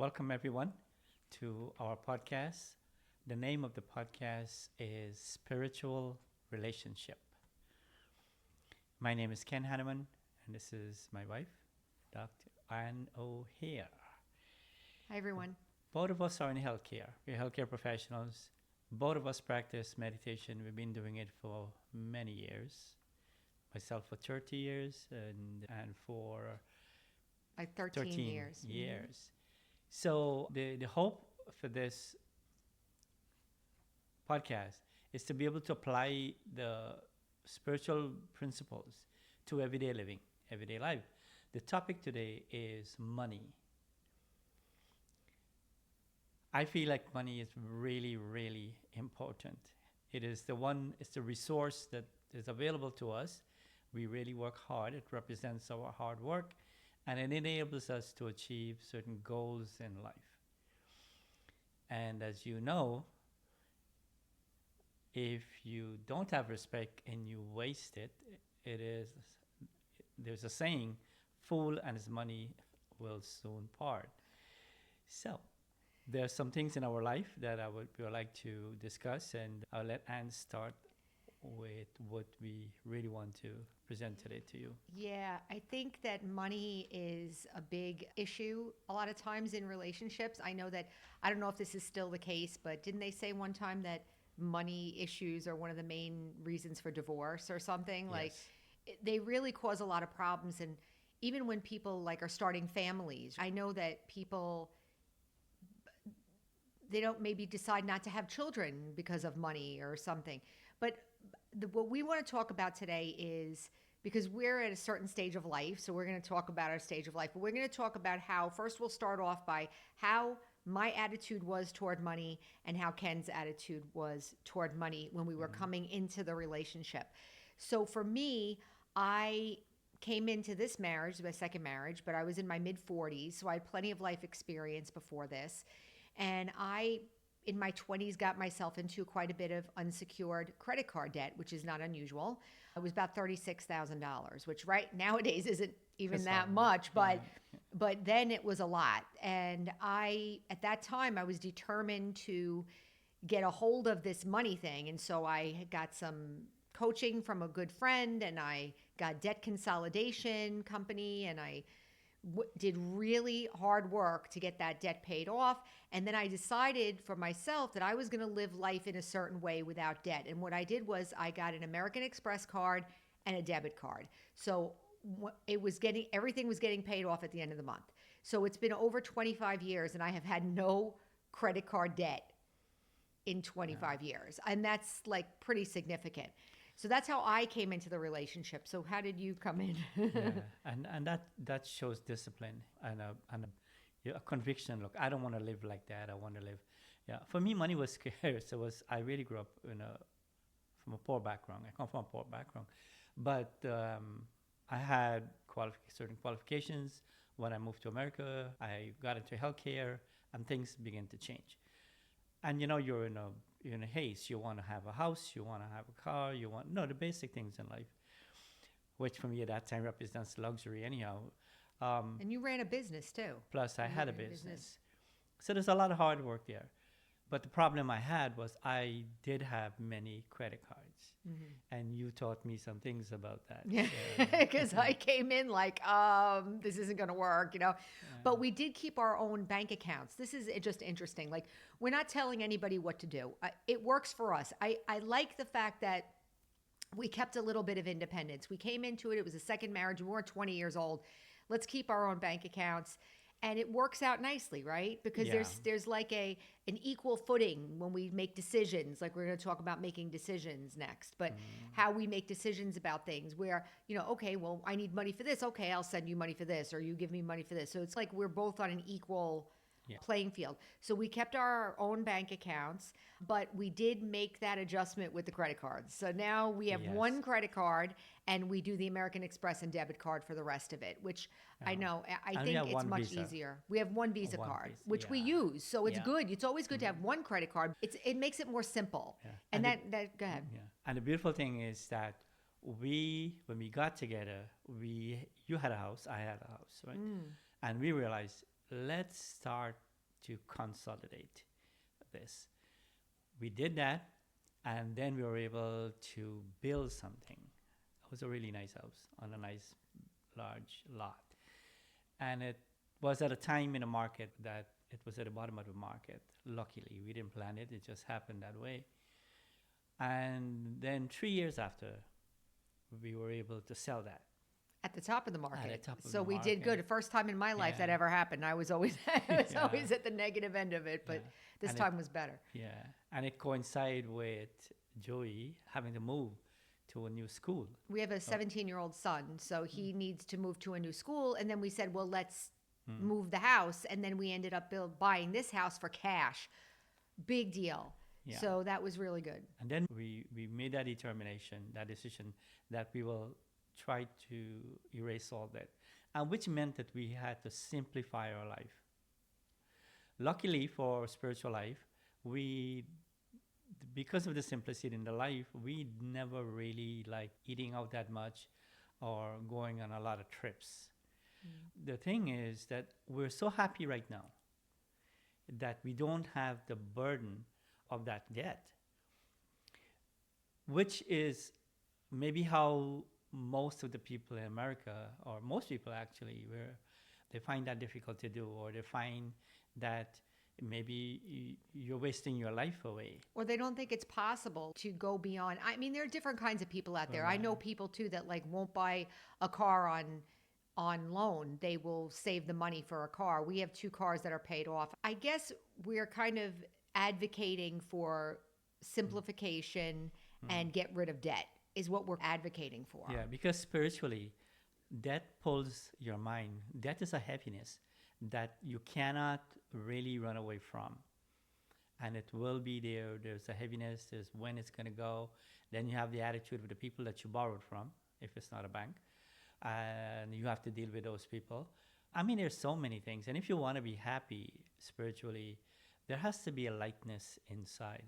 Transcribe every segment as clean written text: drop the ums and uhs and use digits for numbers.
Welcome everyone to our podcast. The name of the podcast is Spiritual Relationship. My name is Ken Hanneman, and this is my wife, Dr. Ann O'Hare. Hi, everyone. Both of us are in healthcare. We're healthcare professionals. Both of us practice meditation. We've been doing it for many years. Myself for 30 years and for Like 13 years. years. So the hope for this podcast is to be able to apply the spiritual principles to everyday living, everyday life. The topic today is money. I feel like money is really, really important. It's the resource that is available to us. We really work hard. It represents our hard work, and it enables us to achieve certain goals in life. And as you know, if you don't have respect and you waste it, there's a saying, fool and his money will soon part. So there are some things in our life that we would like to discuss, and I'll let Anne start with what we really want to present today to you. Yeah, I think that money is a big issue a lot of times in relationships. I know that, I don't know if this is still the case, but didn't they say one time that money issues are one of the main reasons for divorce or something? Like, they really cause a lot of problems. And even when people are starting families, I know that people, they don't maybe decide not to have children because of money or something. But what we want to talk about today is, because we're at a certain stage of life, so we're going to talk about our stage of life, but we're going to talk about how, first we'll start off by how my attitude was toward money and how Ken's attitude was toward money when we were coming into the relationship. So for me, I came into this marriage, my second marriage, but I was in my mid-40s, so I had plenty of life experience before this. And I, in my 20s, got myself into quite a bit of unsecured credit card debt, which is not unusual. It was about $36,000, which right nowadays isn't even that much, but then it was a lot. And at that time, I was determined to get a hold of this money thing. And so I got some coaching from a good friend, and I got debt consolidation company, and I did really hard work to get that debt paid off. And then I decided for myself that I was going to live life in a certain way without debt. And what I did was I got an American Express card and a debit card. So everything was getting paid off at the end of the month. So it's been over 25 years, and I have had no credit card debt in 25 years. And that's pretty significant. So that's how I came into the relationship. So how did you come in? And that shows discipline and a conviction. Look, I don't want to live like that. I want to live. Yeah, for me, money was scarce. I really grew up from a poor background. I come from a poor background, but I had certain qualifications. When I moved to America, I got into healthcare, and things began to change. And you're in a haste. You want to have a house, you want to have a car, the basic things in life, which for me at that time represents luxury anyhow. And you ran a business too. Plus I had a business. So there's a lot of hard work there. But the problem I had was I did have many credit cards. Mm-hmm. And you taught me some things about that. Yeah, because I came in this isn't going to work, But we did keep our own bank accounts. This is just interesting. We're not telling anybody what to do. It works for us. I like the fact that we kept a little bit of independence. We came into it. It was a second marriage. We weren't 20 years old. Let's keep our own bank accounts. And it works out nicely, right? Because there's an equal footing when we make decisions. We're going to talk about making decisions next, but how we make decisions about things where, okay, well, I need money for this. Okay, I'll send you money for this, or you give me money for this. So it's like we're both on an equal playing field. So we kept our own bank accounts, but we did make that adjustment with the credit cards. So now we have one credit card, and we do the American Express and debit card for the rest of it, which I think it's much easier. We have one Visa card, which we use. So it's good. It's always good to have one credit card. It makes it more simple. Yeah. And go ahead. Yeah. And the beautiful thing is that when we got together, you had a house, I had a house, right? And we realized, let's start to consolidate this. We did that, and then we were able to build something. It was a really nice house on a nice large lot. And it was at a time in the market that it was at the bottom of the market. Luckily, we didn't plan it, it just happened that way. And then 3 years after, we were able to sell that. At the top of the market. At the top of so the we did market. good. The first time in my life that Yeah. ever happened. I was always I was Yeah. always at the negative end of it, but Yeah. this And time was better. Yeah, and it coincided with Joey having to move to a new school. We have a 17-year-old son, so he needs to move to a new school. And then we said, well, let's move the house. And then we ended up buying this house for cash. Big deal. Yeah. So that was really good. And then we made that determination, that decision, that we will try to erase all that, and which meant that we had to simplify our life. Luckily for spiritual life, because of the simplicity in the life, we never really like eating out that much or going on a lot of trips. The thing is that we're so happy right now that we don't have the burden of that debt, which is maybe how most of the people in America, or most people actually, where they find that difficult to do, or they find that maybe you're wasting your life away. Or they don't think it's possible to go beyond. I mean, there are different kinds of people out there. I know people too that like won't buy a car on loan. They will save the money for a car. We have 2 cars that are paid off. I guess we're kind of advocating for simplification and get rid of debt is what we're advocating for. Yeah, because spiritually, debt pulls your mind. Debt is a heaviness that you cannot really run away from. And it will be there. There's a heaviness, there's when it's going to go. Then you have the attitude of the people that you borrowed from, if it's not a bank. And you have to deal with those people. I mean, there's so many things. And if you want to be happy spiritually, there has to be a lightness inside.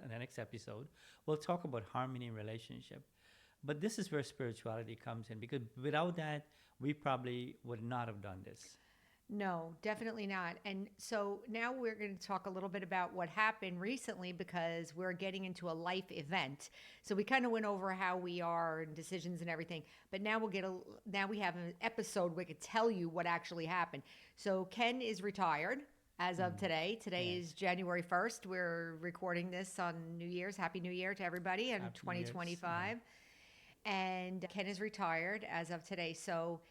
In the next episode, we'll talk about harmony in relationship. But this is where spirituality comes in, because without that, we probably would not have done this. No, definitely not. And so now we're going to talk a little bit about what happened recently because we're getting into a life event. So we kind of went over how we are and decisions and everything. But now now we have an episode where we could tell you what actually happened. So Ken is retired as of today. Today is January 1st. We're recording this on New Year's. Happy New Year to everybody in Happy New Year's. 2025. And Ken is retired as of today. So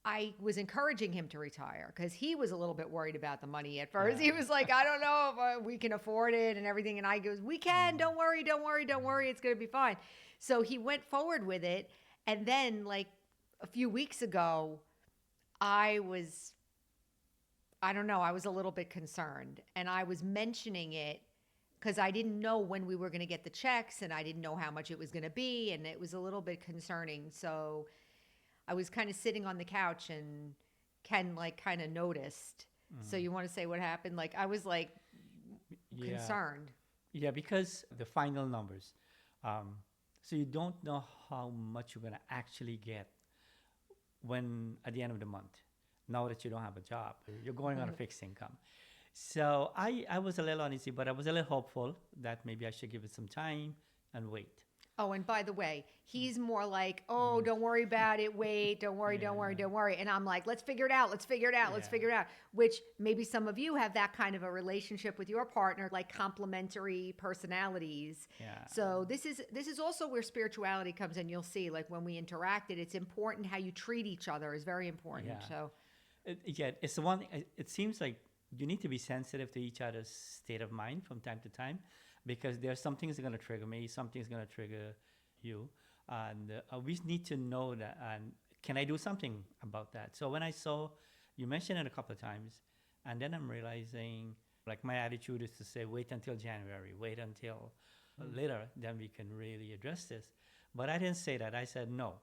I was encouraging him to retire because he was a little bit worried about the money at first. Yeah. He was like, I don't know if we can afford it and everything. And I goes, we can, don't worry, don't worry, don't worry. It's going to be fine. So he went forward with it. And then like a few weeks ago, I was a little bit concerned. And I was mentioning it because I didn't know when we were going to get the checks and I didn't know how much it was going to be. And it was a little bit concerning. So I was kind of sitting on the couch and Ken like kind of noticed. So you want to say what happened? Like I was like concerned. Yeah, because the final numbers. So you don't know how much you're going to actually get when at the end of the month, now that you don't have a job. You're going on a fixed income. So I was a little uneasy, but I was a little hopeful that maybe I should give it some time and wait. Oh, and by the way, he's more like, oh, don't worry about it. Wait, don't worry, don't worry, don't worry. And I'm like, let's figure it out. Let's figure it out. Let's figure it out. Which maybe some of you have that kind of a relationship with your partner, like complementary personalities. Yeah. So this is also where spirituality comes in. You'll see, like when we interacted, it's important how you treat each other is very important. Yeah. So It's the one. It seems like you need to be sensitive to each other's state of mind from time to time, because there's some things that are going to trigger me, something's going to trigger you, and we need to know that. And can I do something about that? So when I saw you mentioned it a couple of times, and then I'm realizing, like my attitude is to say, wait until January, wait until later, then we can really address this. But I didn't say that. I said no.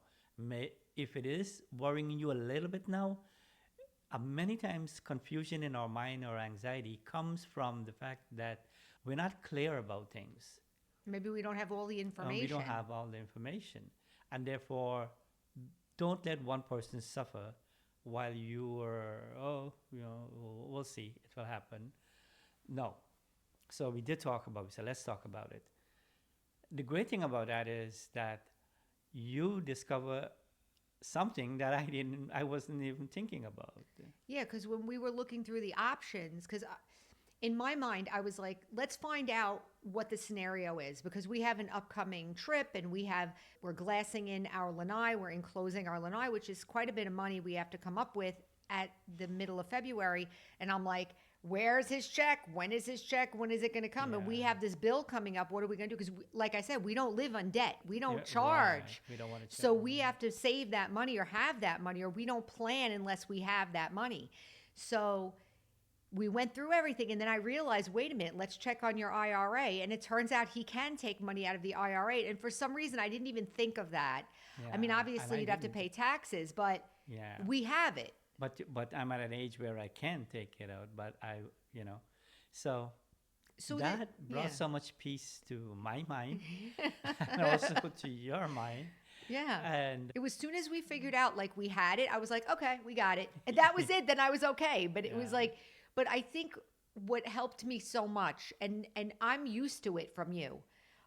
If it is worrying you a little bit now. Many times confusion in our mind or anxiety comes from the fact that we're not clear about things. maybe we don't have all the information. We don't have all the information. And therefore, don't let one person suffer while you are, we'll see, it will happen. No. So we did talk about it. We said, let's talk about it. The great thing about that is that you discover something that I wasn't even thinking about. Yeah, because when we were looking through the options, because in my mind, I was like, let's find out what the scenario is, because we have an upcoming trip and we're glassing in our lanai, we're enclosing our lanai, which is quite a bit of money we have to come up with at the middle of February. And I'm like, where's his check? When is his check? When is it going to come? And we Yeah. have this bill coming up. What are we going to do? Because, like I said, we don't live on debt. We don't Yeah, charge. right. We don't want to So we have to save that money or have that money, or we don't plan unless we have that money. So we went through everything, and then I realized, wait a minute, let's check on your IRA. And it turns out he can take money out of the IRA. And for some reason, I didn't even think of that. I mean, and obviously, I you'd have to didn't. pay taxes, but Yeah. we have it. But I'm at an age where I can take it out, but so So that brought yeah. so much peace to my mind and also to your mind. Yeah. And It was soon as we figured out like we had it, I was like, okay, we got it. And that was it. Then I was okay. But it was Yeah. like, but I think what helped me so much, and I'm used to it from you,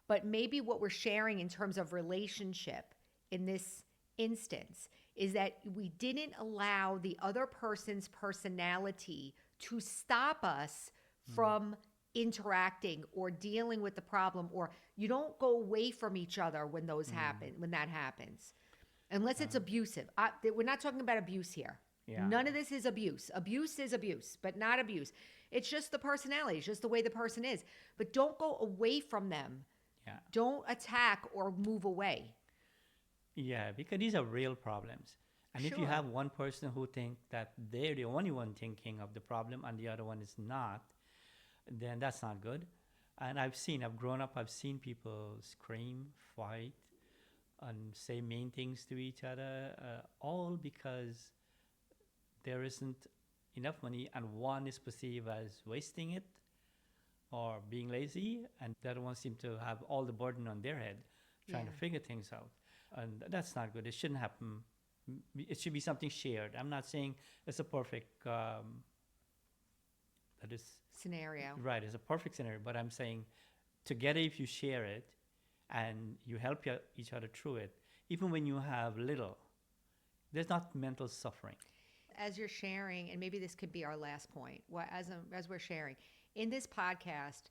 but maybe what we're sharing in terms of relationship in this instance is that we didn't allow the other person's personality to stop us from interacting or dealing with the problem, or you don't go away from each other when when that happens, unless it's abusive. We're not talking about abuse here. Yeah. None of this is abuse. Abuse is abuse, but not abuse. It's just the personality. It's just the way the person is. But don't go away from them. Yeah. Don't attack or move away. Yeah, because these are real problems. And if you Sure. have one person who think that they're the only one thinking of the problem and the other one is not, then that's not good. And I've grown up, I've seen people scream, fight, and say mean things to each other, all because there isn't enough money and one is perceived as wasting it or being lazy, and the other one seems to have all the burden on their head trying to Yeah. figure things out. And that's not good. It shouldn't happen. It should be something shared. I'm not saying it's a perfect, that is Scenario. right, it's a perfect scenario, but I'm saying together if you share it and you help each other through it, even when you have little, there's not mental suffering. As you're sharing, and maybe this could be our last point, as we're sharing in this podcast,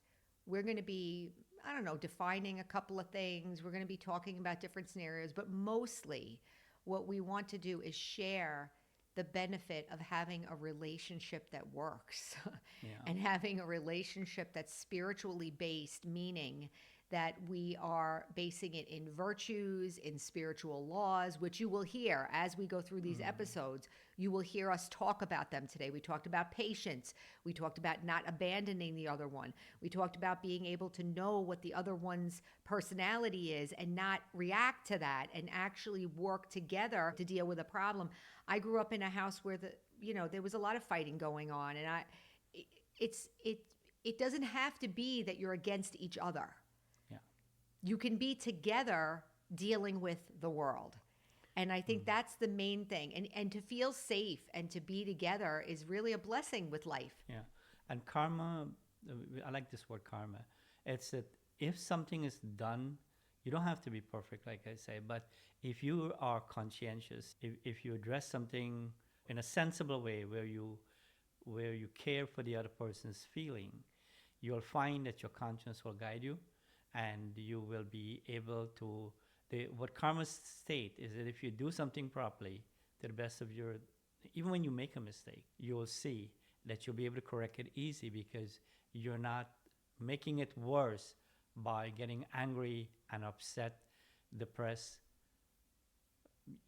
we're going to be, I don't know, defining a couple of things. We're going to be talking about different scenarios, but mostly what we want to do is share the benefit of having a relationship that works Yeah. and having a relationship that's spiritually based, meaning that we are basing it in virtues, in spiritual laws, which you will hear as we go through these episodes. You will hear us talk about them today. We talked about patience. We talked about not abandoning the other one. We talked about being able to know what the other one's personality is and not react to that and actually work together to deal with a problem. I grew up in a house where there was a lot of fighting going on, and it doesn't have to be that you're against each other. Yeah. You can be together dealing with the world. And I think that's the main thing. And to feel safe and to be together is really a blessing with life. Yeah. And karma, I like this word karma. It's that if something is done, you don't have to be perfect, like I say, but if you are conscientious, if you address something in a sensible way where you care for the other person's feeling, you'll find that your conscience will guide you and you will be able to, what karma state is that if you do something properly to the best of your, even when you make a mistake, you'll see that you'll be able to correct it easy because you're not making it worse by getting angry and upset, depressed.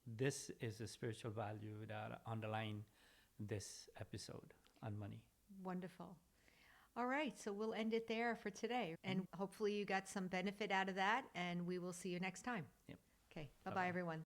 This is the spiritual value that underline this episode on money. Wonderful. All right. So we'll end it there for today. And hopefully you got some benefit out of that. And we will see you next time. Yep. Okay. Bye-bye, Bye-bye. everyone.